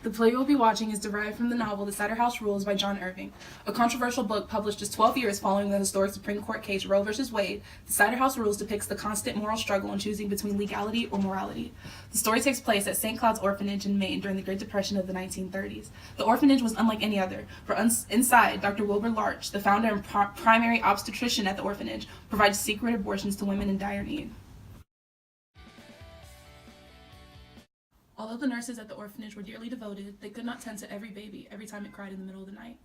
The play you'll be watching is derived from the novel The Cider Rules by John Irving, a controversial book published just 12 years following the historic Supreme Court case Roe v. Wade. The Cider Rules depicts the constant moral struggle in choosing between legality or morality. The story takes place at St. Cloud's Orphanage in Maine during the Great Depression of the 1930s. The orphanage was unlike any other, for inside, Dr. Wilbur Larch, the founder and primary obstetrician at the orphanage, provides secret abortions to women in dire need. Although the nurses at the orphanage were dearly devoted, they could not tend to every baby every time it cried in the middle of the night.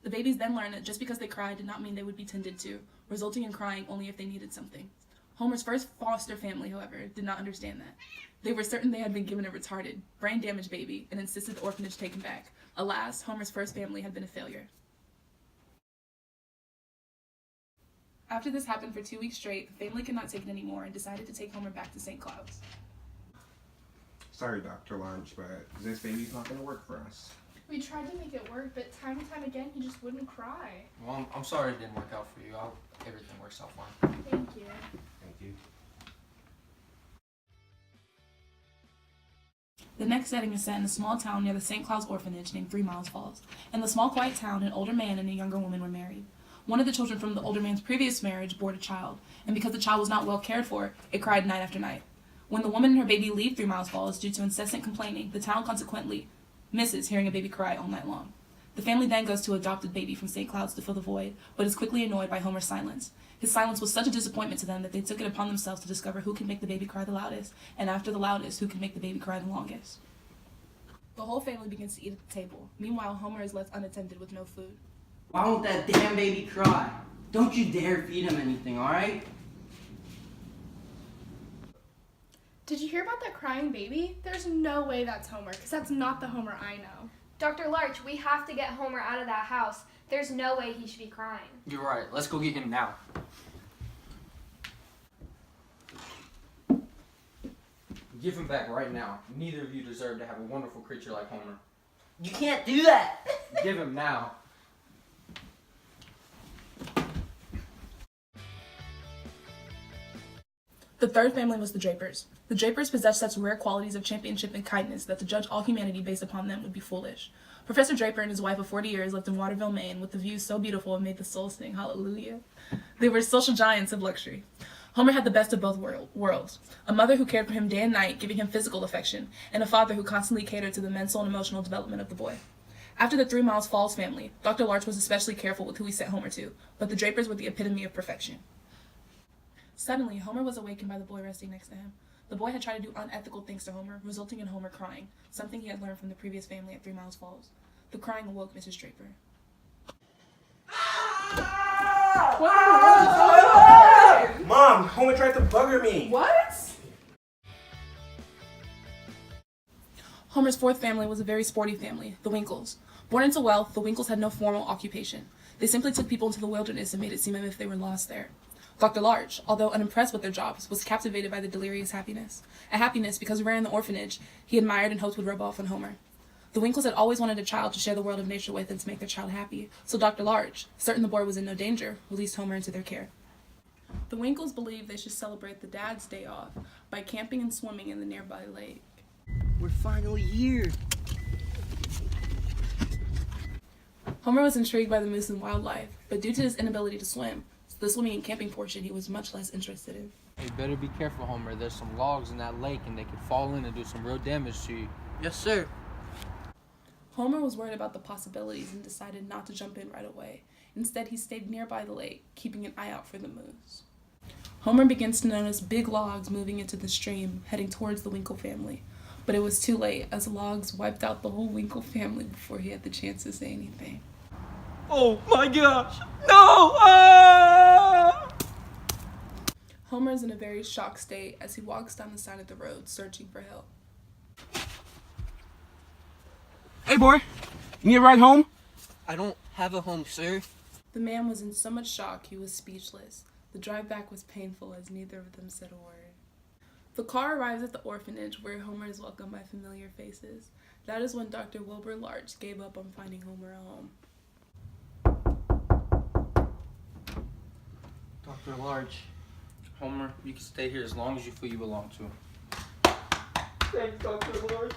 The babies then learned that just because they cried did not mean they would be tended to, resulting in crying only if they needed something. Homer's first foster family, however, did not understand that. They were certain they had been given a retarded, brain-damaged baby and insisted the orphanage take him back. Alas, Homer's first family had been a failure. After this happened for 2 weeks straight, the family could not take it anymore and decided to take Homer back to St. Cloud's. Sorry, Dr. Lunch, but this baby's not going to work for us. We tried to make it work, but time and time again, he just wouldn't cry. Well, I'm sorry it didn't work out for you. Everything works out fine. Thank you. Thank you. The next setting is set in a small town near the St. Cloud's orphanage named 3 Miles Falls. In the small, quiet town, an older man and a younger woman were married. One of the children from the older man's previous marriage bore a child, and because the child was not well cared for, it cried night after night. When the woman and her baby leave 3 Miles Falls due to incessant complaining, the town consequently misses hearing a baby cry all night long. The family then goes to adopt a baby from St. Cloud's to fill the void, but is quickly annoyed by Homer's silence. His silence was such a disappointment to them that they took it upon themselves to discover who can make the baby cry the loudest, and after the loudest, who can make the baby cry the longest. The whole family begins to eat at the table. Meanwhile, Homer is left unattended with no food. Why won't that damn baby cry? Don't you dare feed him anything, alright? Did you hear about that crying baby? There's no way that's Homer, because that's not the Homer I know. Dr. Larch, we have to get Homer out of that house. There's no way he should be crying. You're right. Let's go get him now. Give him back right now. Neither of you deserve to have a wonderful creature like Homer. You can't do that! Give him now. The third family was the Drapers. The Drapers possessed such rare qualities of championship and kindness that to judge all humanity based upon them would be foolish. Professor Draper and his wife of 40 years lived in Waterville, Maine, with the views so beautiful it made the soul sing hallelujah. They were social giants of luxury. Homer had the best of both worlds, a mother who cared for him day and night, giving him physical affection, and a father who constantly catered to the mental and emotional development of the boy. After the 3 Miles Falls family, Dr. Larch was especially careful with who he sent Homer to, but the Drapers were the epitome of perfection. Suddenly, Homer was awakened by the boy resting next to him. The boy had tried to do unethical things to Homer, resulting in Homer crying, something he had learned from the previous family at 3 Miles Falls. The crying awoke Mrs. Draper. Mom, Homer tried to bugger me. What? Homer's fourth family was a very sporty family, the Winkles. Born into wealth, the Winkles had no formal occupation. They simply took people into the wilderness and made it seem as if they were lost there. Dr. Larch, although unimpressed with their jobs, was captivated by the delirious happiness. A happiness because rare in the orphanage, he admired and hoped would rub off on Homer. The Winkles had always wanted a child to share the world of nature with and to make their child happy, so Dr. Larch, certain the boy was in no danger, released Homer into their care. The Winkles believed they should celebrate the dad's day off by camping and swimming in the nearby lake. We're finally here. Homer was intrigued by the moose and wildlife, but due to his inability to swim, the swimming and camping portion he was much less interested in. You better be careful, Homer. There's some logs in that lake and they could fall in and do some real damage to you. Yes, sir. Homer was worried about the possibilities and decided not to jump in right away. Instead, he stayed nearby the lake, keeping an eye out for the moose. Homer begins to notice big logs moving into the stream, heading towards the Winkle family. But it was too late, as the logs wiped out the whole Winkle family before he had the chance to say anything. Oh my gosh! No! Ah! Homer is in a very shocked state as he walks down the side of the road, searching for help. Hey boy, you need a ride home? I don't have a home, sir. The man was in so much shock he was speechless. The drive back was painful as neither of them said a word. The car arrives at the orphanage where Homer is welcomed by familiar faces. That is when Dr. Wilbur Larch gave up on finding Homer a home. Dr. Larch, Homer, you can stay here as long as you feel you belong to. Thanks, Dr. Larch.